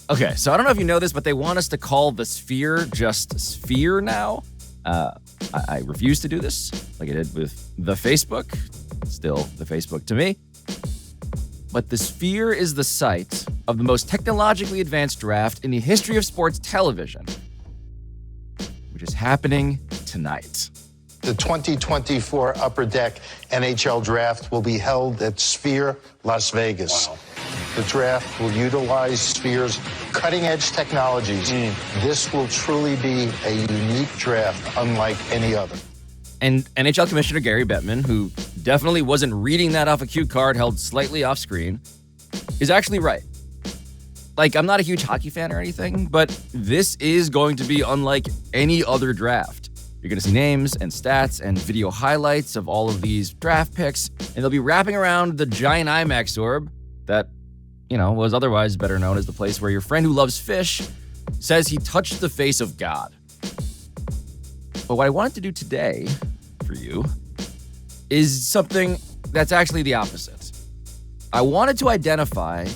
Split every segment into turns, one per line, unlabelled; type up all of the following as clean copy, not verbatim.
Okay, so I don't know if you know this, but they want us to call the sphere just sphere now. I refuse to do this, like I did with the Facebook. Still the Facebook to me. But the sphere is the site of the most technologically advanced draft in the history of sports television, which is happening tonight.
The 2024 Upper Deck NHL Draft will be held at Sphere, Las Vegas. Wow. The draft will utilize Sphere's cutting-edge technologies. This will truly be a unique draft unlike any other.
And NHL Commissioner Gary Bettman, who definitely wasn't reading that off a cue card held slightly off screen, is actually right. Like, I'm not a huge hockey fan or anything, but this is going to be unlike any other draft. You're going to see names and stats and video highlights of all of these draft picks, and they'll be wrapping around the giant IMAX orb that, was otherwise better known as the place where your friend who loves fish says he touched the face of God. But what I wanted to do today for you is something that's actually the opposite. I wanted to identify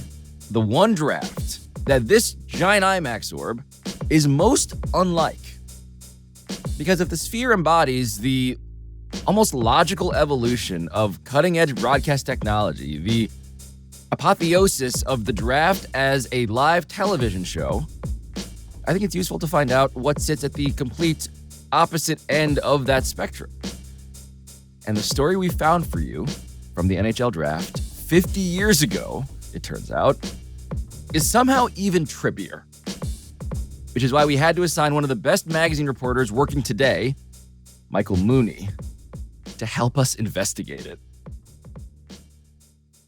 the one draft that this giant IMAX orb is most unlike. Because if the sphere embodies the almost logical evolution of cutting-edge broadcast technology, the apotheosis of the draft as a live television show, I think it's useful to find out what sits at the complete opposite end of that spectrum. And the story we found for you from the NHL draft 50 years ago, it turns out, is somehow even trippier. Which is why we had to assign one of the best magazine reporters working today, Michael Mooney, to help us investigate it.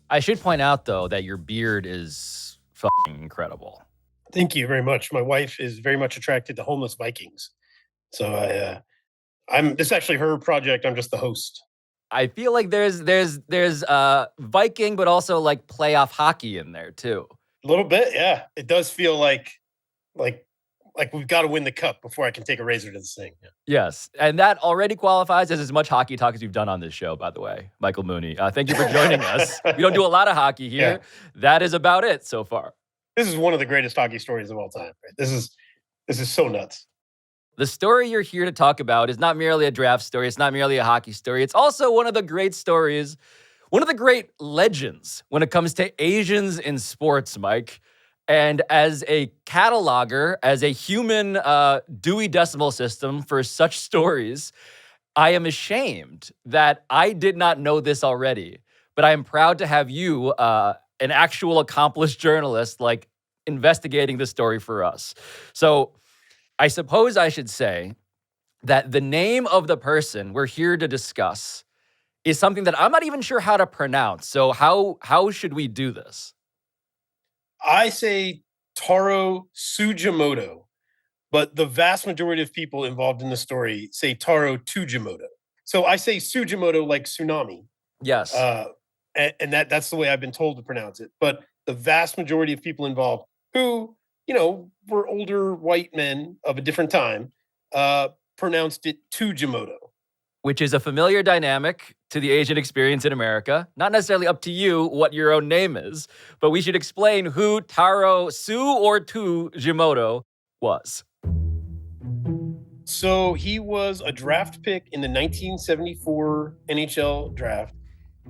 I should point out, though, that your beard is fucking incredible.
Thank you very much. My wife is very much attracted to homeless Vikings. So this is actually her project. I'm just the host.
I feel like there's Viking, but also like playoff hockey in there too.
A little bit, yeah. It does feel like we've got to win the cup before I can take a razor to this thing. Yeah.
Yes, and that already qualifies as much hockey talk as we've done on this show, by the way, Michael Mooney. Thank you for joining us. We don't do a lot of hockey here. Yeah. That is about it so far.
This is one of the greatest hockey stories of all time. Right? This is so nuts.
The story you're here to talk about is not merely a draft story. It's not merely a hockey story. It's also one of the great stories, one of the great legends when it comes to Asians in sports, Mike. And as a cataloger, as a human Dewey Decimal System for such stories, I am ashamed that I did not know this already. But I am proud to have you, an actual accomplished journalist, like investigating the story for us. So I suppose I should say that the name of the person we're here to discuss is something that I'm not even sure how to pronounce. So how should we do this?
I say Taro Tsujimoto, but the vast majority of people involved in the story say Taro Tsujimoto. So I say Tsujimoto like tsunami.
Yes.
And that's the way I've been told to pronounce it. But the vast majority of people involved who, were older white men of a different time, pronounced it Tsujimoto.
Which is a familiar dynamic to the Asian experience in America. Not necessarily up to you what your own name is, but we should explain who Taro Tsujimoto was.
So he was a draft pick in the 1974 NHL draft.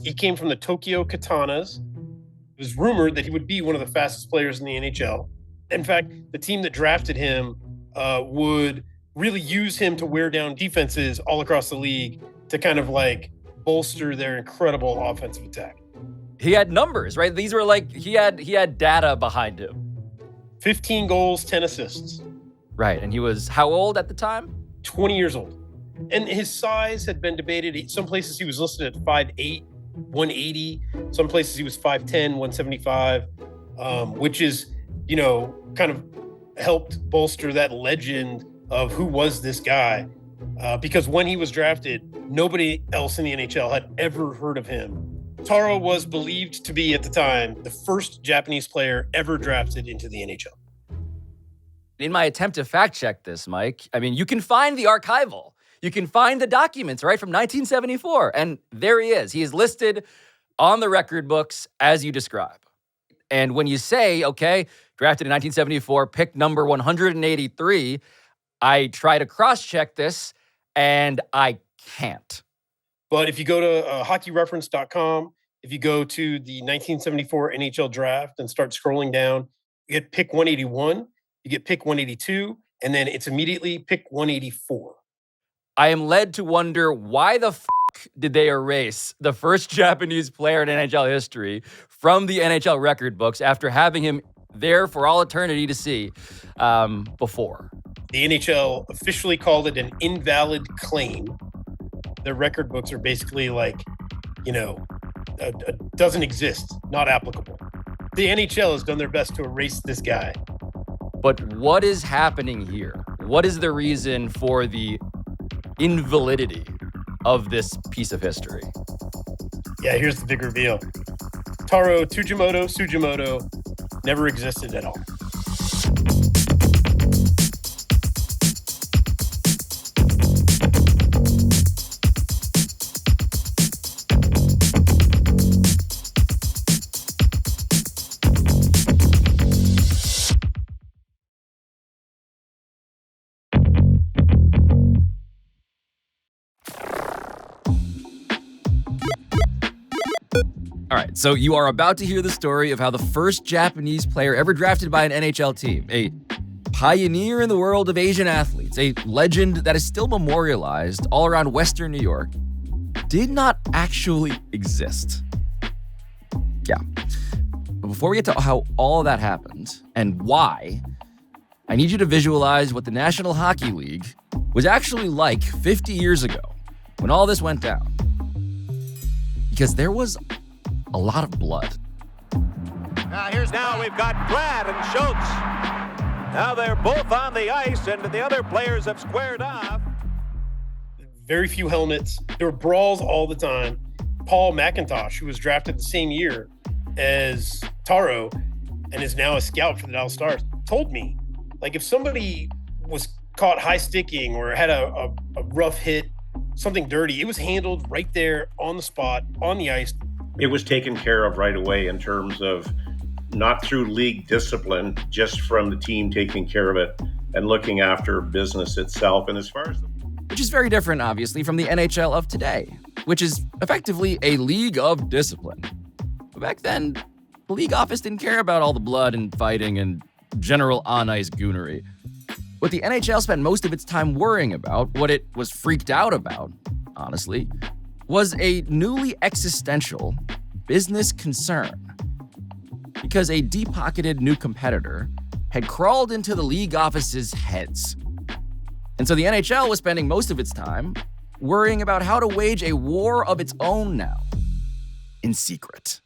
He came from the Tokyo Katanas. It was rumored that he would be one of the fastest players in the NHL. In fact, the team that drafted him would really use him to wear down defenses all across the league to kind of like bolster their incredible offensive attack.
He had numbers, right? These were like, he had data behind him.
15 goals, 10 assists.
Right, and he was how old at the time?
20 years old. And his size had been debated. Some places he was listed at 5'8", 180. Some places he was 5'10", 175, which is, kind of helped bolster that legend of who was this guy, because when he was drafted, nobody else in the NHL had ever heard of him. Taro was believed to be, at the time, the first Japanese player ever drafted into the NHL.
In my attempt to fact check this, Mike, you can find the archival. You can find the documents, right, from 1974, and there he is. He is listed on the record books as you describe. And when you say, okay, drafted in 1974, pick number 183. I try to cross-check this, and I can't.
But if you go to hockeyreference.com, if you go to the 1974 NHL draft and start scrolling down, you get pick 181, you get pick 182, and then it's immediately pick 184.
I am led to wonder why the did they erase the first Japanese player in NHL history from the NHL record books after having him there for all eternity to see before.
The NHL officially called it an invalid claim. The record books are basically like, doesn't exist, not applicable. The NHL has done their best to erase this guy.
But what is happening here? What is the reason for the invalidity of this piece of history?
Yeah, here's the big reveal. Taro Tsujimoto never existed at all.
All right, so you are about to hear the story of how the first Japanese player ever drafted by an NHL team, a pioneer in the world of Asian athletes, a legend that is still memorialized all around Western New York, did not actually exist. Yeah. But before we get to how all of that happened and why, I need you to visualize what the National Hockey League was actually like 50 years ago when all this went down. Because there was a lot of blood.
Now we've got Glad and Schultz. Now they're both on the ice, and the other players have squared off.
Very few helmets. There were brawls all the time. Paul McIntosh, who was drafted the same year as Taro and is now a scout for the Dallas Stars, told me, like, if somebody was caught high sticking or had a rough hit, something dirty, it was handled right there on the spot, on the ice.
It was taken care of right away in terms of not through league discipline, just from the team taking care of it and looking after business itself. And as far as
which is very different, obviously, from the NHL of today, which is effectively a league of discipline. But back then, the league office didn't care about all the blood and fighting and general on-ice goonery. What the NHL spent most of its time worrying about, what it was freaked out about, honestly, was a newly existential business concern. Because a deep-pocketed new competitor had crawled into the league office's heads. And so the NHL was spending most of its time worrying about how to wage a war of its own now, in secret.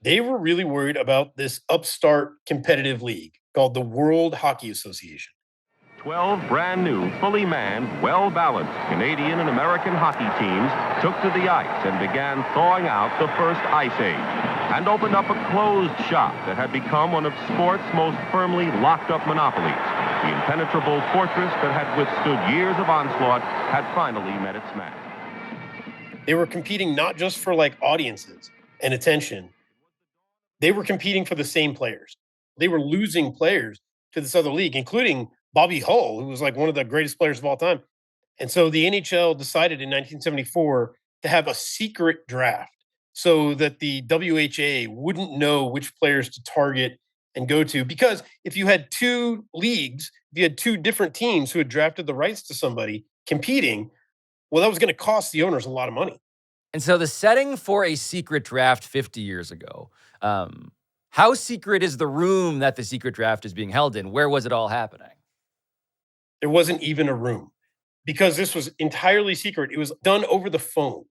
They were really worried about this upstart competitive league called the World Hockey Association.
12 brand new, fully manned, well-balanced Canadian and American hockey teams took to the ice and began thawing out the first ice age and opened up a closed shop that had become one of sport's most firmly locked-up monopolies. The impenetrable fortress that had withstood years of onslaught had finally met its match.
They were competing not just for audiences and attention. They were competing for the same players. They were losing players to this other league, including Bobby Hull, who was one of the greatest players of all time. And so the NHL decided in 1974 to have a secret draft so that the WHA wouldn't know which players to target and go to. Because if you had two leagues, if you had two different teams who had drafted the rights to somebody competing, well, that was going to cost the owners a lot of money.
And so the setting for a secret draft 50 years ago, how secret is the room that the secret draft is being held in? Where was it all happening?
There wasn't even a room because this was entirely secret. It was done over the phone.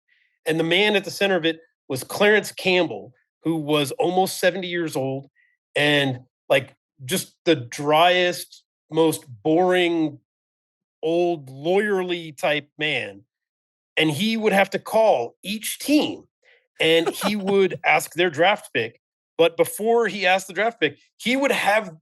And the man at the center of it was Clarence Campbell, who was almost 70 years old and just the driest, most boring, old lawyerly type man. And he would have to call each team and he would ask their draft pick. But before he asked the draft pick, he would have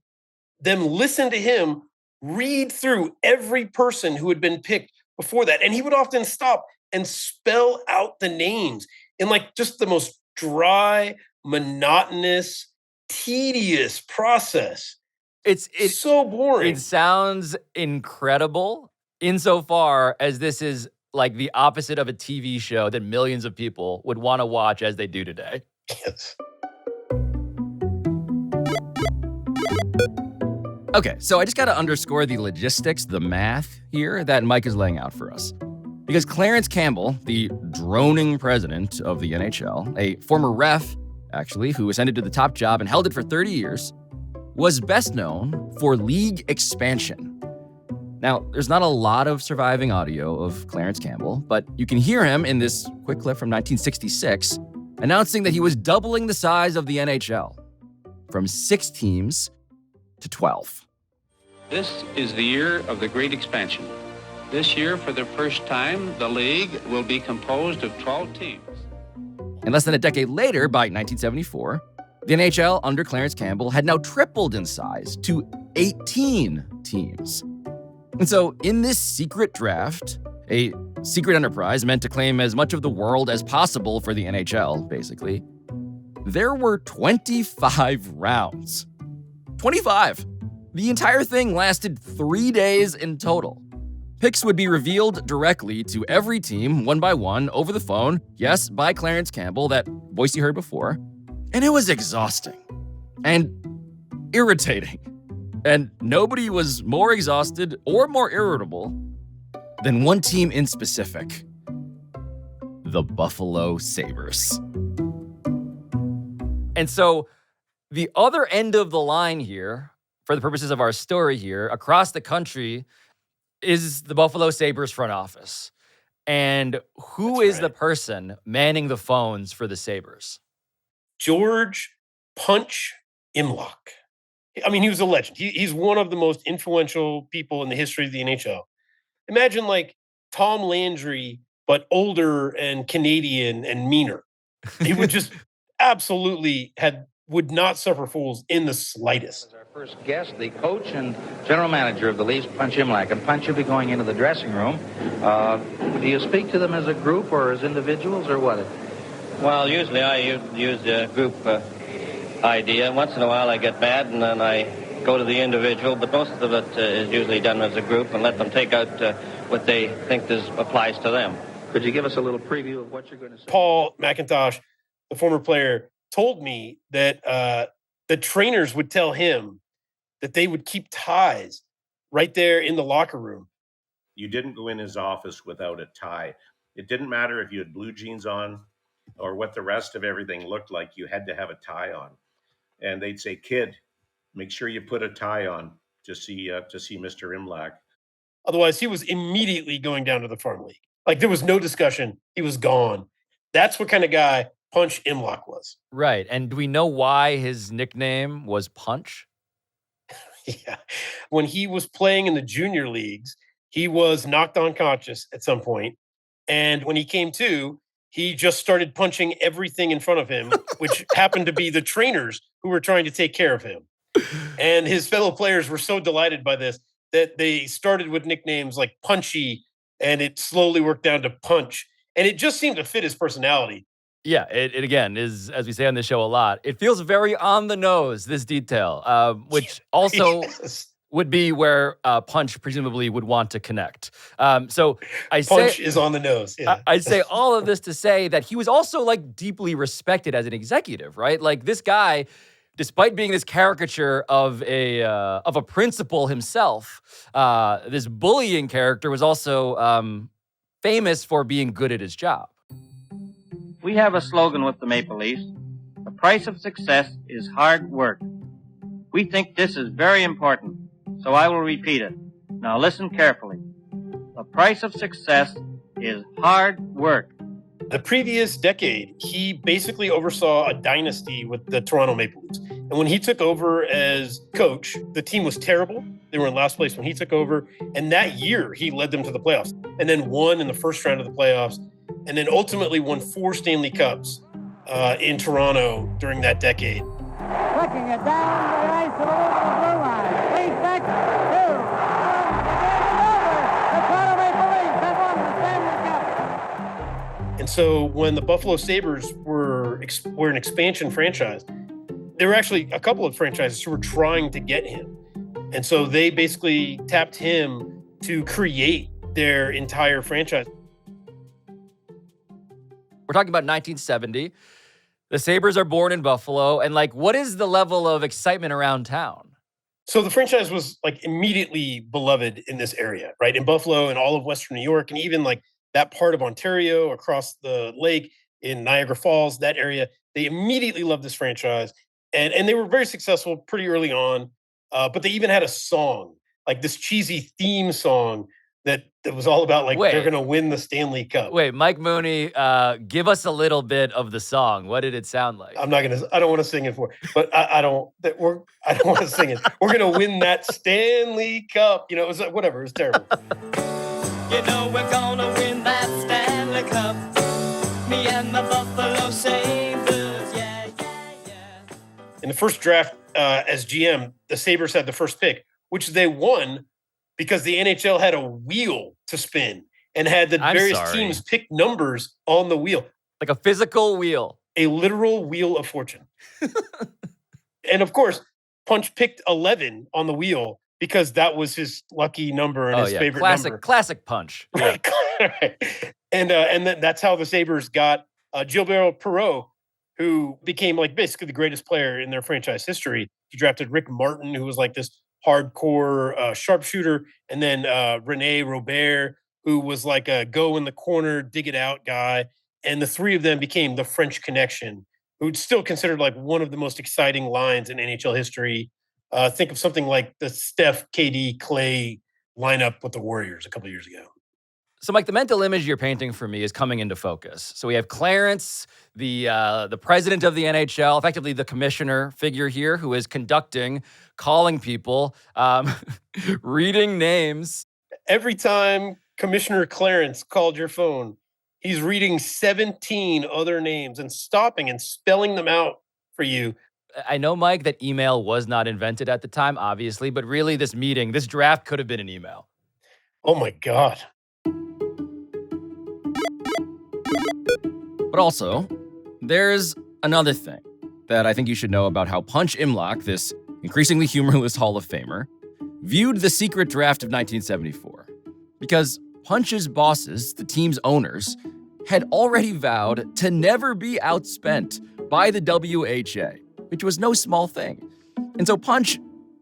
them listen to him read through every person who had been picked before that. And he would often stop and spell out the names in just the most dry, monotonous, tedious process.
It's
so boring.
It sounds incredible insofar as this is like the opposite of a TV show that millions of people would want to watch as they do today.
Yes.
Okay, so I just got to underscore the logistics, the math here that Mike is laying out for us. Because Clarence Campbell, the droning president of the NHL, a former ref, actually, who ascended to the top job and held it for 30 years, was best known for league expansion. Now, there's not a lot of surviving audio of Clarence Campbell, but you can hear him in this quick clip from 1966 announcing that he was doubling the size of the NHL from 6 teams to 12.
This is the year of the great expansion. This year, for the first time, the league will be composed of 12 teams.
And less than a decade later, by 1974, the NHL under Clarence Campbell had now tripled in size to 18 teams. And so in this secret draft, a secret enterprise meant to claim as much of the world as possible for the NHL, basically, there were 25 rounds. 25! The entire thing lasted 3 days in total. Picks would be revealed directly to every team, one by one, over the phone, yes, by Clarence Campbell, that voice you heard before. And it was exhausting and irritating. And nobody was more exhausted or more irritable than one team in specific, the Buffalo Sabres. And so the other end of the line here, for the purposes of our story here, across the country, is the Buffalo Sabres front office. And who is the person manning the phones for the Sabres?
George Punch Imlach. I mean, he was a legend. He's one of the most influential people in the history of the NHL. Imagine like Tom Landry, but older and Canadian and meaner. He would just absolutely would not suffer fools in the slightest.
Our first guest, the coach and general manager of the Leafs, Punch Imlach. And Punch, you'll be going into the dressing room. Do you speak to them as a group or as individuals or what?
Well, usually I use a group idea. Once in a while I get bad and then I go to the individual, but most of it is usually done as a group and let them take out what they think applies to them.
Could you give us a little preview of what you're going to say?
Paul McIntosh, the former player, told me that the trainers would tell him that they would keep ties right there in the locker room.
You didn't go in his office without a tie. It didn't matter if you had blue jeans on or what the rest of everything looked like. You had to have a tie on. And they'd say, "Kid, make sure you put a tie on to see Mr. Imlach."
Otherwise, he was immediately going down to the farm league. Like, there was no discussion. He was gone. That's what kind of guy Punch Imlach was.
Right. And do we know why his nickname was Punch?
Yeah. When he was playing in the junior leagues, he was knocked unconscious at some point. And when he came to, he just started punching everything in front of him, which happened to be the trainers who were trying to take care of him. And his fellow players were so delighted by this that they started with nicknames like Punchy, and it slowly worked down to Punch. And it just seemed to fit his personality.
Yeah, it again is, as we say on this show a lot, it feels very on the nose, this detail, which also would be where Punch presumably would want to connect. So I say
Punch is on the nose. Yeah.
I say all of this to say that he was also like deeply respected as an executive, right? Like this guy, despite being this caricature of a principal himself, this bullying character was also famous for being good at his job.
We have a slogan with the Maple Leafs. The price of success is hard work. We think this is very important, so I will repeat it. Now listen carefully. The price of success is hard work.
The previous decade, he basically oversaw a dynasty with the Toronto Maple Leafs. And when he took over as coach, the team was terrible. They were in last place when he took over. And that year, he led them to the playoffs and then won in the first round of the playoffs and then ultimately won 4 Stanley Cups in Toronto during that decade.
Flicking it down the ice to the blue line. 3 seconds, 2, 1, the Toronto Maple Leafs have won the Stanley Cup.
And so when the Buffalo Sabres were an expansion franchise, There were actually a couple of franchises who were trying to get him. And so they basically tapped him to create their entire franchise.
We're talking about 1970. The Sabres are born in Buffalo. And what is the level of excitement around town?
So the franchise was immediately beloved in this area, right? In Buffalo and all of Western New York, and even that part of Ontario across the lake in Niagara Falls, that area, they immediately loved this franchise. And they were very successful pretty early on. But they even had a song, this cheesy theme song that was all about they're going to win the Stanley Cup.
Wait, Mike Mooney, give us a little bit of the song. What did it sound like?
I don't want to sing it but I don't want to sing it. We're going to win that Stanley Cup. It was whatever. It was terrible.
We're going to win that Stanley Cup. Me and the Buffalo Sabres. Yeah.
In the first draft as GM, the Sabres had the first pick, which they won because the NHL had a wheel to spin and had the various teams pick numbers on the wheel.
Like a physical wheel.
A literal wheel of fortune. And of course, Punch picked 11 on the wheel because that was his lucky number and his favorite number.
Classic Punch.
Right. And then that's how the Sabres got Gilbert Perreault, who became basically the greatest player in their franchise history. He drafted Rick Martin, who was this hardcore sharpshooter, and then Rene Robert, who was a go in the corner, dig it out guy. And the three of them became the French Connection, who's still considered one of the most exciting lines in NHL history. Think of something like the Steph, KD, Clay lineup with the Warriors a couple of years ago.
So, Mike, the mental image you're painting for me is coming into focus. So we have Clarence, the president of the NHL, effectively the commissioner figure here, who is calling people, reading names.
Every time Commissioner Clarence called your phone, he's reading 17 other names and stopping and spelling them out for you.
I know, Mike, that email was not invented at the time, obviously, but really this draft could have been an email.
Oh, my God.
But also, there's another thing that I think you should know about how Punch Imlach, this increasingly humorless Hall of Famer, viewed the secret draft of 1974. Because Punch's bosses, the team's owners, had already vowed to never be outspent by the WHA, which was no small thing. And so Punch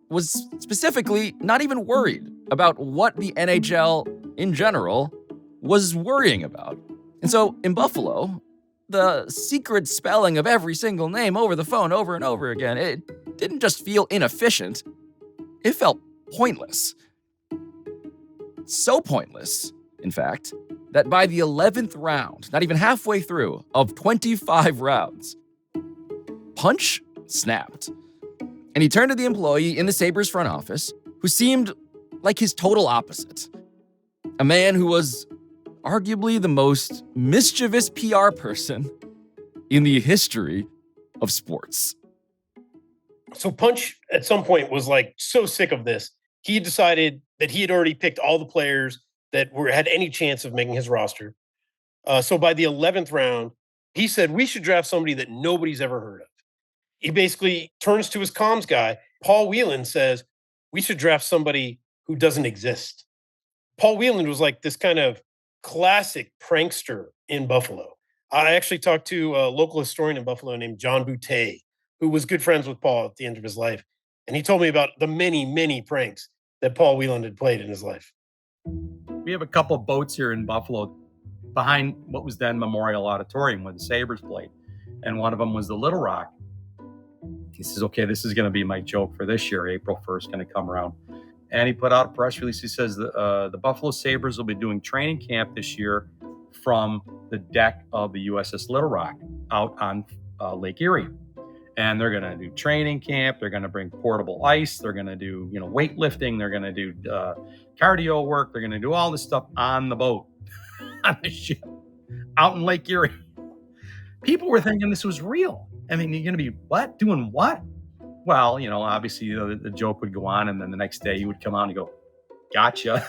was specifically not even worried about what the NHL in general was worrying about. And so in Buffalo, the secret spelling of every single name over the phone over and over again, it didn't just feel inefficient, it felt pointless. So pointless, in fact, that by the 11th round, not even halfway through, of 25 rounds, Punch snapped. And he turned to the employee in the Sabres front office, who seemed like his total opposite. A man who was arguably the most mischievous PR person in the history of sports.
So Punch, at some point, was so sick of this. He decided that he had already picked all the players that had any chance of making his roster. So by the 11th round, he said, we should draft somebody that nobody's ever heard of. He basically turns to his comms guy. Paul Whelan says, we should draft somebody who doesn't exist. Paul Whelan was this kind of classic prankster in Buffalo. I actually talked to a local historian in Buffalo named John Boutte, who was good friends with Paul at the end of his life. And he told me about the many, many pranks that Paul Whelan had played in his life.
We have a couple of boats here in Buffalo behind what was then Memorial Auditorium where the Sabres played. And one of them was the Little Rock. He says, okay, this is going to be my joke for this year. April 1st going to come around. And he put out a press release. He says the Buffalo Sabres will be doing training camp this year from the deck of the USS Little Rock out on Lake Erie. And they're going to do training camp. They're going to bring portable ice. They're going to do, weightlifting. They're going to do cardio work. They're going to do all this stuff on the boat, on the ship, out in Lake Erie. People were thinking this was real. I mean, you're going to be what? Doing what? Well, obviously, the joke would go on, and then the next day he would come out and go, gotcha.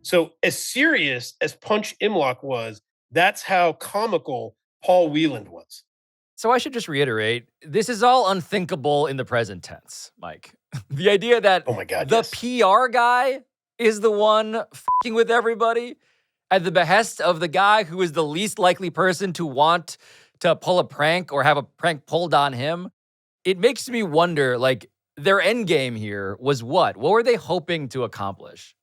So as serious as Punch Imlach was, that's how comical Paul Whelan was.
So I should just reiterate, this is all unthinkable in the present tense, Mike. The idea that
Oh my God,
the
yes.
PR guy is the one f***ing with everybody at the behest of the guy who is the least likely person to want to pull a prank or have a prank pulled on him. It makes me wonder, like, their end game here was what? What were they hoping to accomplish?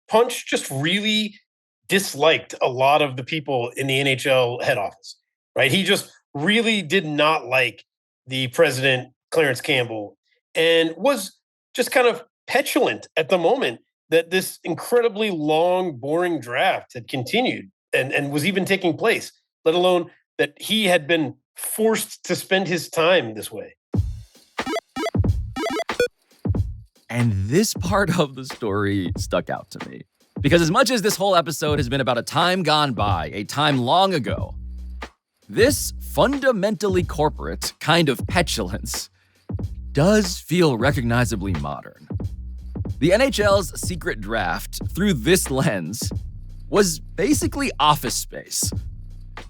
Punch just really disliked a lot of the people in the NHL head office, right? He just really did not like the president, Clarence Campbell, and was just kind of petulant at the moment that this incredibly long, boring draft had continued and was even taking place, let alone that he had been forced to spend his time this way.
And this part of the story stuck out to me. Because as much as this whole episode has been about a time gone by, a time long ago, this fundamentally corporate kind of petulance does feel recognizably modern. The NHL's secret draft, through this lens, was basically Office Space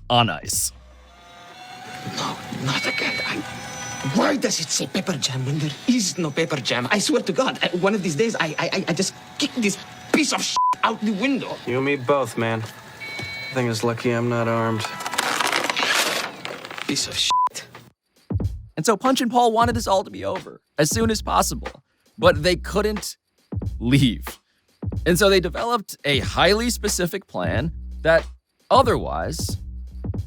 on ice.
No, not again. Why does it say pepper jam when there is no pepper jam? I swear to God, one of these days, I just kick this piece of shit out the window.
You and me both, man. Thing is lucky I'm not armed.
Piece of shit.
And so Punch and Paul wanted this all to be over as soon as possible, but they couldn't leave. And so they developed a highly specific plan that otherwise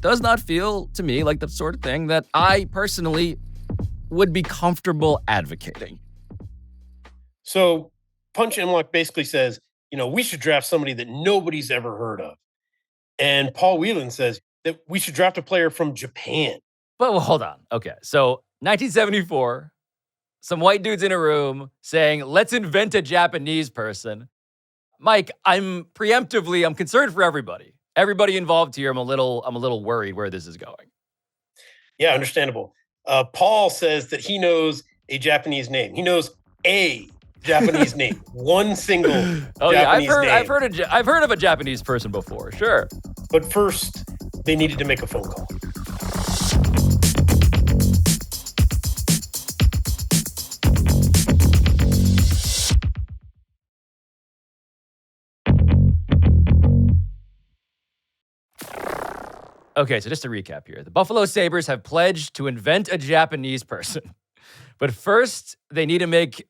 does not feel to me like the sort of thing that I personally would be comfortable advocating.
So Punch Imlach basically says, we should draft somebody that nobody's ever heard of. And Paul Whelan says that we should draft a player from Japan.
But well, hold on. Okay, so 1974, some white dudes in a room saying, let's invent a Japanese person. Mike, I'm concerned for everybody. Everybody involved here, I'm a little worried where this is going.
Yeah, understandable. Paul says that he knows a Japanese name. He knows a Japanese name. One single Japanese name.
I've heard of a Japanese person before, sure.
But first, they needed to make a phone call.
Okay, so just to recap here. The Buffalo Sabres have pledged to invent a Japanese person. But first, they need to make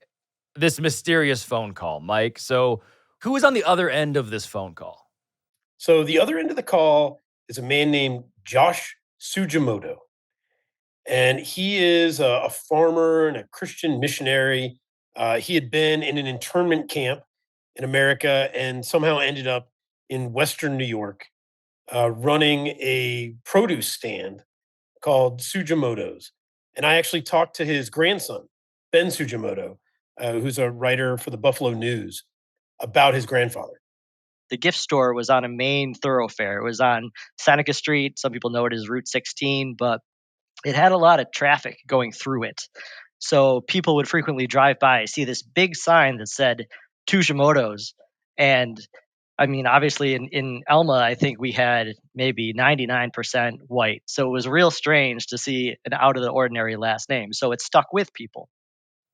this mysterious phone call, Mike. So who is on the other end of this phone call?
So the other end of the call is a man named Josh Tsujimoto. And he is a farmer and a Christian missionary. He had been in an internment camp in America and somehow ended up in Western New York, running a produce stand called Tsujimoto's. And I actually talked to his grandson, Ben Tsujimoto, who's a writer for the Buffalo News, about his grandfather.
The gift store was on a main thoroughfare. It was on Seneca Street. Some people know it as Route 16, but it had a lot of traffic going through it. So people would frequently drive by, see this big sign that said Tsujimoto's. And I mean, obviously in Elma, I think we had maybe 99% white. So it was real strange to see an out of the ordinary last name. So it stuck with people.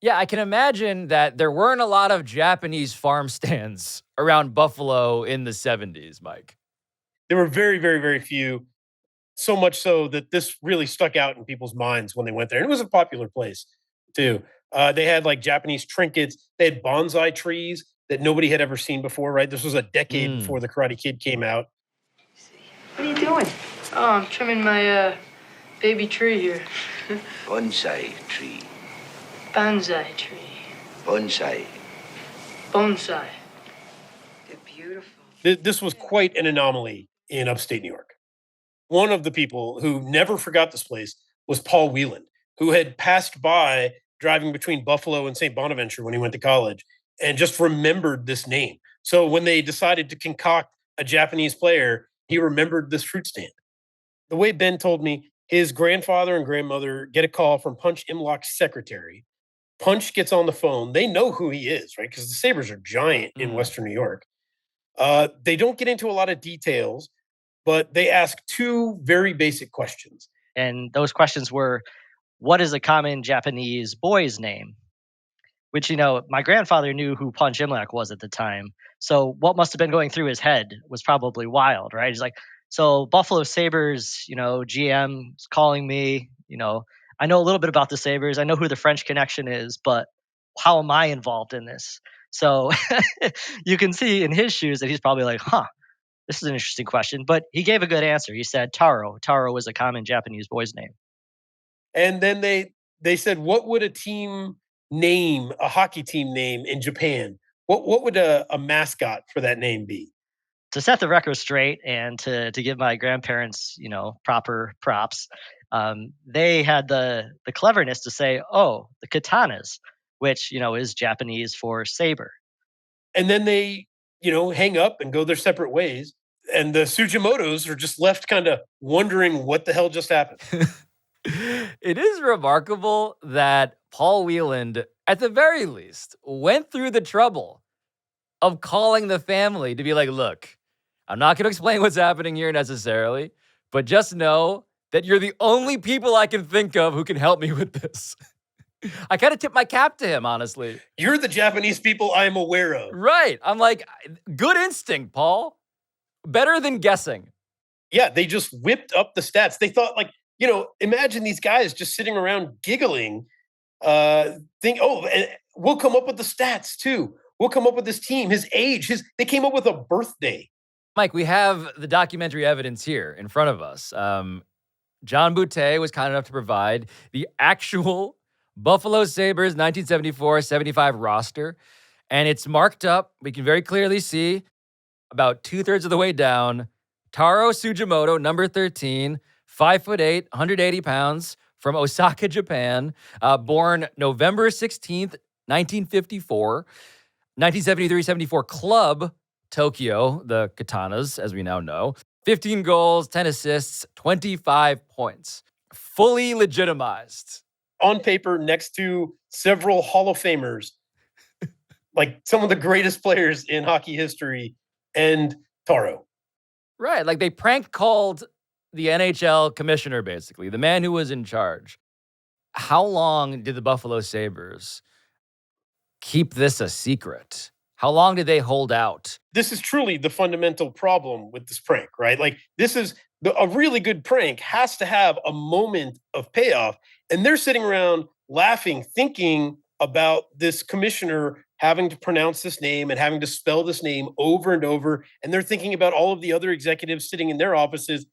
Yeah, I can imagine that there weren't a lot of Japanese farm stands around Buffalo in the 70s, Mike.
There were very, very, very few. So much so that this really stuck out in people's minds when they went there. And it was a popular place, too. They had like Japanese trinkets. They had bonsai trees that nobody had ever seen before, right? This was a decade before The Karate Kid came out.
What are you doing? Oh, I'm trimming my baby tree here.
Bonsai tree.
Bonsai tree.
Bonsai.
Bonsai.
They're beautiful.
This was quite an anomaly in upstate New York. One of the people who never forgot this place was Paul Whelan, who had passed by driving between Buffalo and St. Bonaventure when he went to college and just remembered this name. So when they decided to concoct a Japanese player, he remembered this fruit stand. The way Ben told me, his grandfather and grandmother get a call from Punch Imlach's secretary. Punch gets on the phone. They know who he is, right? Because the Sabres are giant in Western New York. They don't get into a lot of details, but they ask two very basic questions.
And those questions were, what is a common Japanese boy's name? Which, my grandfather knew who Punch Imlach was at the time. So what must have been going through his head was probably wild, right? He's like, so Buffalo Sabres, GM is calling me, I know a little bit about the Sabres. I know who the French connection is, but how am I involved in this? So you can see in his shoes that he's probably like, this is an interesting question. But he gave a good answer. He said Taro. Taro was a common Japanese boy's name.
And then they said, what would a team name, a hockey team name in Japan? What would a mascot for that name be?
To set the record straight and to give my grandparents, proper props, they had the cleverness to say, oh, the katanas, which, is Japanese for saber.
And then they, hang up and go their separate ways. And the Tsujimotos are just left kind of wondering what the hell just happened.
It is remarkable that Paul Wieland, at the very least, went through the trouble of calling the family to be like, look, I'm not going to explain what's happening here necessarily, but just know that you're the only people I can think of who can help me with this. I kind of tip my cap to him, honestly.
You're the Japanese people I'm aware of.
Right. I'm like, good instinct, Paul. Better than guessing.
Yeah, they just whipped up the stats. They thought, imagine these guys just sitting around giggling, and we'll come up with the stats too. We'll come up with this team, his age, they came up with a birthday.
Mike, we have the documentary evidence here in front of us. John Boutte was kind enough to provide the actual Buffalo Sabres 1974-75 roster, and it's marked up. We can very clearly see about 2/3 of the way down, Taro Tsujimoto, number 13, 5'8", 180 pounds, from Osaka, Japan, born November 16th, 1954, 1973-74 club, Tokyo, the Katanas, as we now know, 15 goals, 10 assists, 25 points, fully legitimized.
On paper, next to several Hall of Famers, like some of the greatest players in hockey history, and Taro.
Right, like they prank called the NHL commissioner, basically, the man who was in charge. How long did the Buffalo Sabres keep this a secret? How long did they hold out?
This is truly the fundamental problem with this prank, right? Like, this is a really good prank has to have a moment of payoff. And they're sitting around laughing, thinking about this commissioner having to pronounce this name and having to spell this name over and over. And they're thinking about all of the other executives sitting in their offices,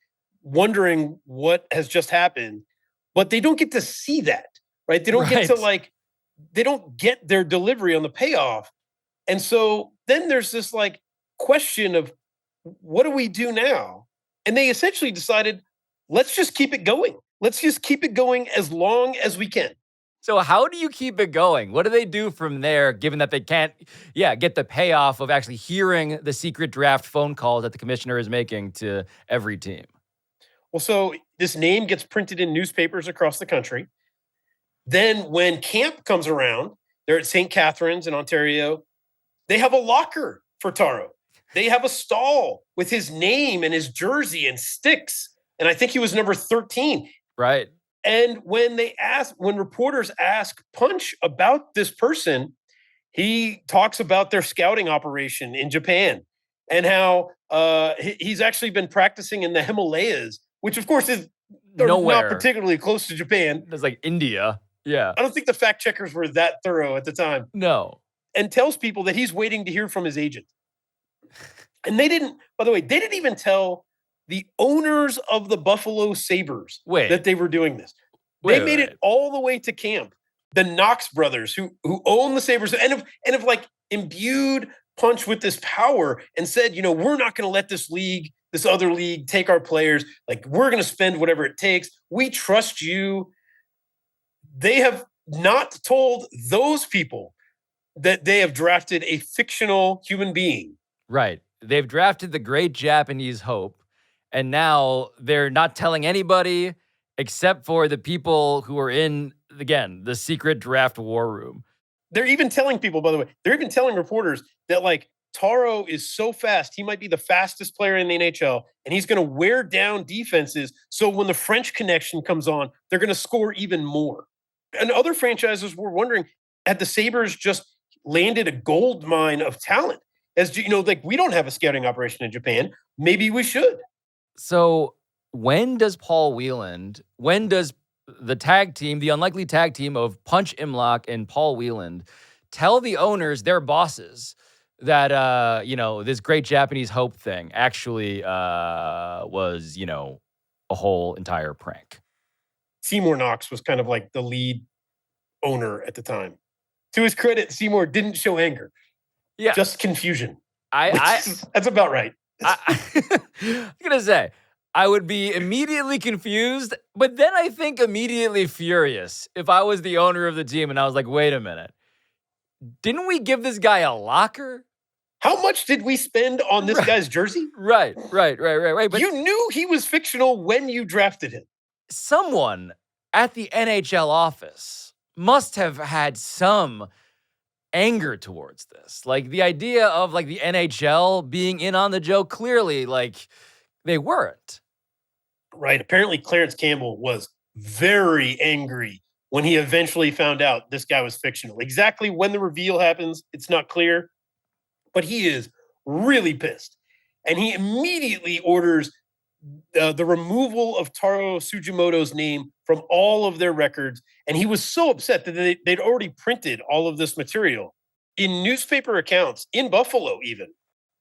wondering what has just happened. But they don't get to see that, right? They don't get to they don't get their delivery on the payoff. And so then there's this question of, what do we do now? And they essentially decided, let's just keep it going. Let's just keep it going as long as we can.
So how do you keep it going? What do they do from there, given that they can't, get the payoff of actually hearing the secret draft phone calls that the commissioner is making to every team?
Well, so this name gets printed in newspapers across the country. Then when camp comes around, they're at St. Catharines in Ontario. They have a locker for Taro. They have a stall with his name and his jersey and sticks. And I think he was number 13.
Right.
And when reporters ask Punch about this person, he talks about their scouting operation in Japan and how he's actually been practicing in the Himalayas, which of course is
nowhere,
not particularly close to Japan.
It's like India. Yeah.
I don't think the fact checkers were that thorough at the time.
No.
And tells people that he's waiting to hear from his agent. And they didn't even tell the owners of the Buffalo Sabres that they were doing this. They made it all the way to camp. The Knox brothers, who own the Sabres, and have imbued Punch with this power and said, we're not going to let this other league take our players. We're going to spend whatever it takes. We trust you. They have not told those people that they have drafted a fictional human being.
Right. They've drafted the great Japanese hope, and now they're not telling anybody except for the people who are in, again, the secret draft war room.
They're even telling people, by the way, they're even telling reporters that Taro is so fast. He might be the fastest player in the NHL, and he's going to wear down defenses. So when the French connection comes on, they're going to score even more. And other franchises were wondering, had the Sabres just landed a gold mine of talent? As you know, like, we don't have a scouting operation in Japan. Maybe we should.
So when does the tag team, the unlikely tag team of Punch Imlach and Paul Wheeland, tell the owners, their bosses, that, this great Japanese hope thing actually was, a whole entire prank?
Seymour Knox was kind of like the lead owner at the time. To his credit, Seymour didn't show anger.
Yeah.
Just confusion.
That's
about right.
I'm going to say, I would be immediately confused, but then I think immediately furious if I was the owner of the team and I was like, wait a minute. Didn't we give this guy a locker?
How much did we spend on this guy's jersey?
Right. But
you knew he was fictional when you drafted him.
Someone at the NHL office must have had some anger towards this. Like, the idea of, like, the NHL being in on the joke, clearly, like, they weren't.
Right. Apparently, Clarence Campbell was very angry when he eventually found out this guy was fictional. Exactly when the reveal happens, it's not clear, but he is really pissed. And he immediately orders the removal of Taro Tsujimoto's name from all of their records. And he was so upset that they'd already printed all of this material in newspaper accounts, in Buffalo even,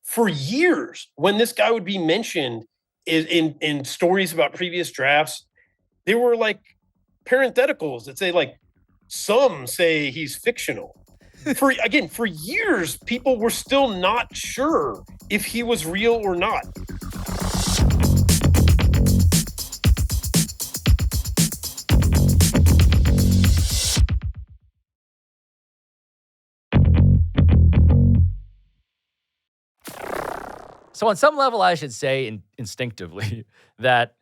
for years. When this guy would be mentioned in stories about previous drafts, there were like parentheticals that say, like, some say he's fictional. For years, people were still not sure if he was real or not.
So on some level, I should say instinctively that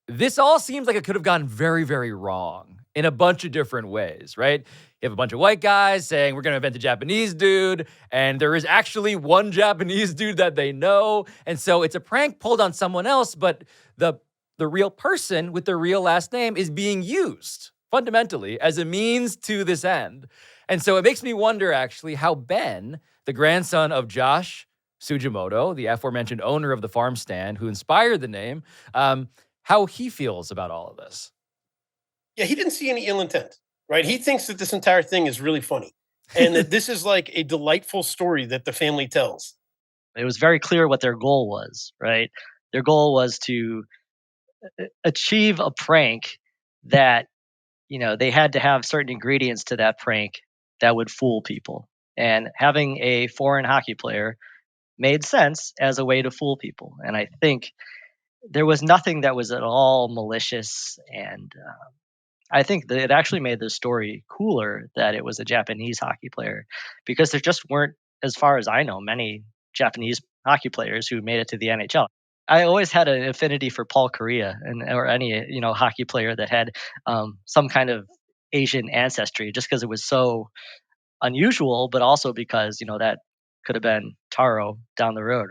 this all seems like it could have gone very, very wrong in a bunch of different ways, right? You have a bunch of white guys saying, we're going to invent a Japanese dude, and there is actually one Japanese dude that they know. And so it's a prank pulled on someone else, but the real person with the real last name is being used fundamentally as a means to this end. And so it makes me wonder, actually, how Ben, the grandson of Josh Tsujimoto, the aforementioned owner of the farm stand who inspired the name, how he feels about all of this.
Yeah, he didn't see any ill intent, right? He thinks that this entire thing is really funny and that this is like a delightful story that the family tells.
It was very clear what their goal was, right? Their goal was to achieve a prank that, they had to have certain ingredients to that prank that would fool people. And having a foreign hockey player made sense as a way to fool people. And I think there was nothing that was at all malicious. And I think that it actually made the story cooler that it was a Japanese hockey player, because there just weren't, as far as I know, many Japanese hockey players who made it to the NHL. I always had an affinity for Paul Kariya or any, hockey player that had some kind of Asian ancestry, just because it was so unusual, but also because, that could have been Taro down the road.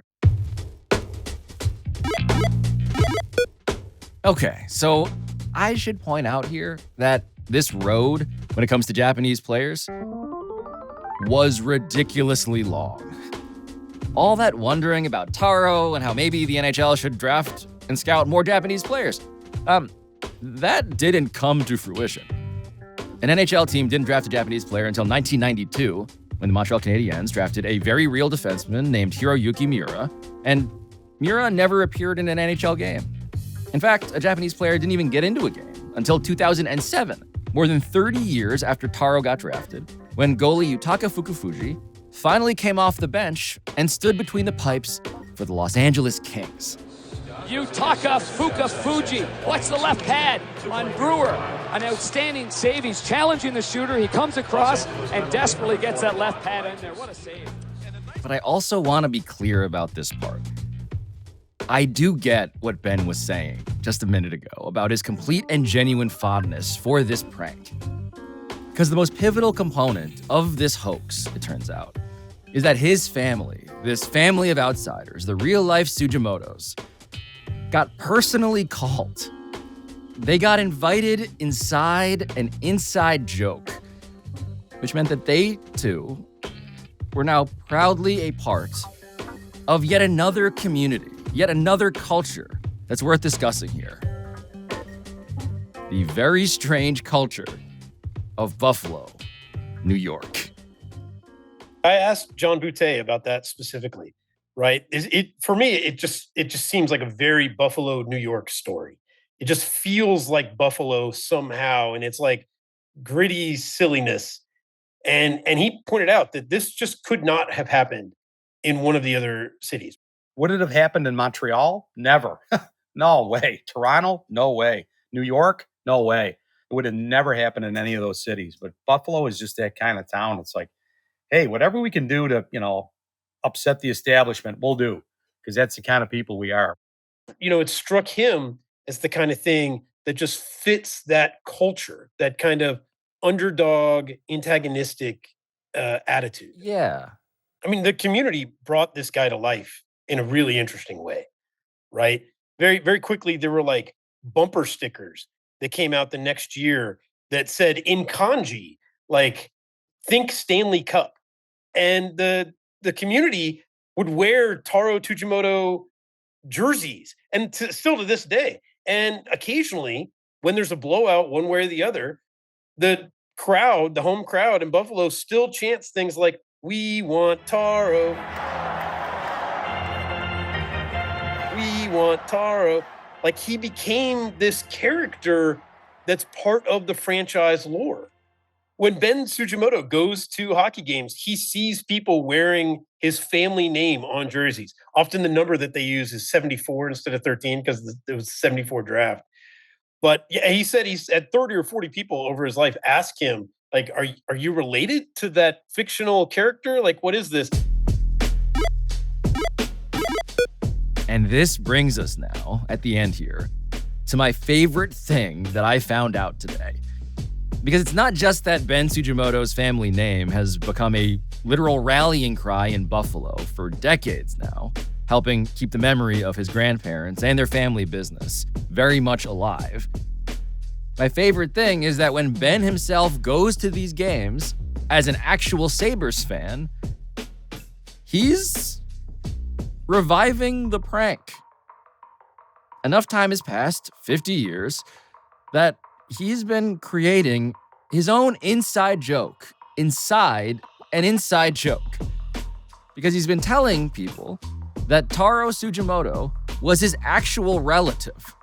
Okay, so I should point out here that this road, when it comes to Japanese players, was ridiculously long. All that wondering about Taro and how maybe the NHL should draft and scout more Japanese players, that didn't come to fruition. An NHL team didn't draft a Japanese player until 1992, when the Montreal Canadiens drafted a very real defenseman named Hiroyuki Miura, and Miura never appeared in an NHL game. In fact, a Japanese player didn't even get into a game until 2007, more than 30 years after Taro got drafted, when goalie Yutaka Fukufuji finally came off the bench and stood between the pipes for the Los Angeles Kings.
Yutaka Fukufuji, what's the left pad on Brewer? An outstanding save. He's challenging the shooter. He comes across and desperately gets that left pad in there. What a save.
But I also want to be clear about this part. I do get what Ben was saying just a minute ago about his complete and genuine fondness for this prank. Because the most pivotal component of this hoax, it turns out, is that his family, this family of outsiders, the real-life Tsujimotos, got personally called. They got invited inside an inside joke, which meant that they, too, were now proudly a part of yet another community, yet another culture that's worth discussing here. The very strange culture of Buffalo, New York.
I asked John Boutte about that specifically, right? For me, it just seems like a very Buffalo, New York story. It just feels like Buffalo somehow, and it's like gritty silliness. And he pointed out that this just could not have happened in one of the other cities.
Would it have happened in Montreal? Never. No way. Toronto? No way. New York? No way. It would have never happened in any of those cities. But Buffalo is just that kind of town. It's like, hey, whatever we can do to, upset the establishment, we'll do. Because that's the kind of people we are.
It struck him as the kind of thing that just fits that culture, that kind of underdog, antagonistic attitude.
Yeah.
I mean, the community brought this guy to life in a really interesting way, right? Very, very quickly, there were like bumper stickers that came out the next year that said in kanji, like, think Stanley Cup. And the community would wear Taro Tsujimoto jerseys, and still to this day. And occasionally, when there's a blowout one way or the other, the crowd, the home crowd in Buffalo still chants things like, "We want Taro. We want Taro." Like, he became this character that's part of the franchise lore. When Ben Tsujimoto goes to hockey games, he sees people wearing his family name on jerseys. Often the number that they use is 74 instead of 13 because it was 74 draft. But yeah, he said he's had 30 or 40 people over his life ask him, like, are you related to that fictional character? Like, what is this?
And this brings us now, at the end here, to my favorite thing that I found out today. Because it's not just that Ben Tsujimoto's family name has become a literal rallying cry in Buffalo for decades now, helping keep the memory of his grandparents and their family business very much alive. My favorite thing is that when Ben himself goes to these games as an actual Sabres fan, he's reviving the prank. Enough time has passed, 50 years, that he's been creating his own inside joke inside an inside joke. Because he's been telling people that Taro Tsujimoto was his actual relative.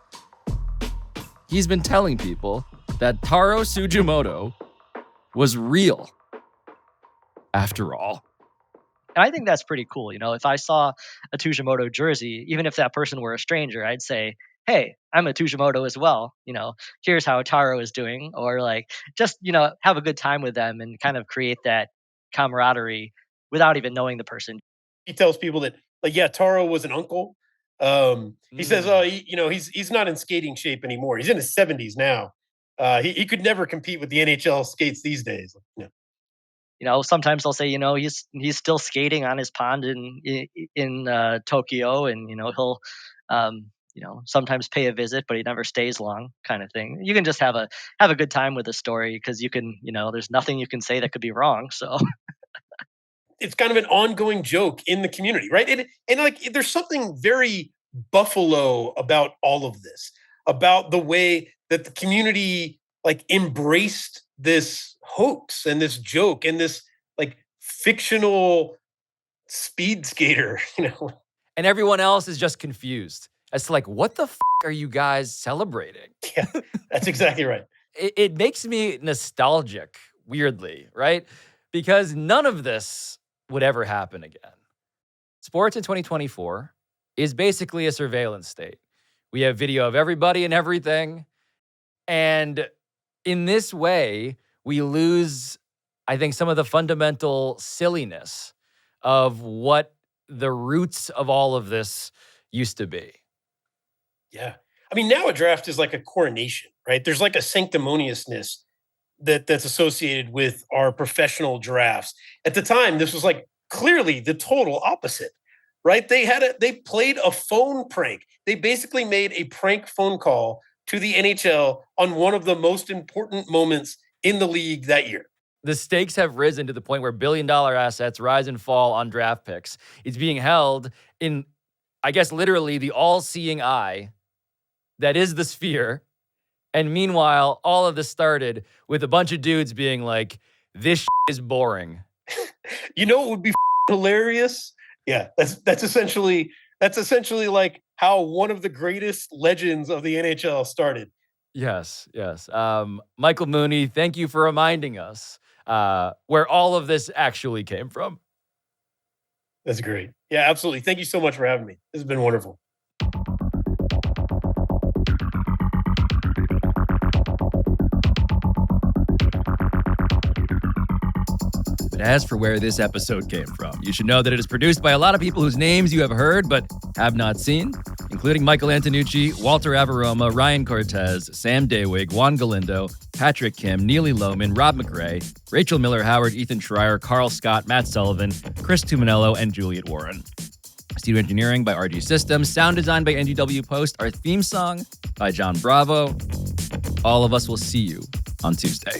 He's been telling people that Taro Tsujimoto was real, after all.
And I think that's pretty cool. If I saw a Tsujimoto jersey, even if that person were a stranger, I'd say, hey, I'm a Tsujimoto as well. Here's how Taro is doing. Or just, have a good time with them and kind of create that camaraderie without even knowing the person.
He tells people that, Taro was an uncle. He says, he's not in skating shape anymore. He's in his 70s now. He could never compete with the NHL skates these days.
Sometimes they'll say, he's still skating on his pond in Tokyo, and he'll sometimes pay a visit, but he never stays long, kind of thing. You can just have a good time with the story because you can, there's nothing you can say that could be wrong. So
it's kind of an ongoing joke in the community, right? And there's something very Buffalo about all of this, about the way that the community embraced this hoax and this joke and this fictional speed skater,
And everyone else is just confused as to what the are you guys celebrating?
Yeah, that's exactly right.
It makes me nostalgic, weirdly, right? Because none of this would ever happen again. Sports in 2024 is basically a surveillance state. We have video of everybody and everything. And in this way, we lose, I think, some of the fundamental silliness of what the roots of all of this used to be.
Yeah. I mean, now a draft is like a coronation, right? There's a sanctimoniousness that's associated with our professional drafts. At the time, this was clearly the total opposite, right? They played a phone prank. They basically made a prank phone call to the NHL on one of the most important moments in the league that year.
The stakes have risen to the point where billion-dollar assets rise and fall on draft picks. It's being held in, I guess, literally the all-seeing eye that is the Sphere. And meanwhile, all of this started with a bunch of dudes being like, this is boring.
You know what would be hilarious? Yeah, that's essentially like how one of the greatest legends of the NHL started.
Yes. Michael Mooney, thank you for reminding us where all of this actually came from.
That's great. Yeah, absolutely. Thank you so much for having me. This has been wonderful.
As for where this episode came from, you should know that it is produced by a lot of people whose names you have heard but have not seen, including Michael Antonucci, Walter Avaroma, Ryan Cortez, Sam Daywig, Juan Galindo, Patrick Kim, Neely Lohman, Rob McRae, Rachel Miller-Howard, Ethan Schreier, Carl Scott, Matt Sullivan, Chris Tuminello, and Juliet Warren. Studio engineering by RG Systems, sound design by NGW Post, our theme song by John Bravo. All of us will see you on Tuesday.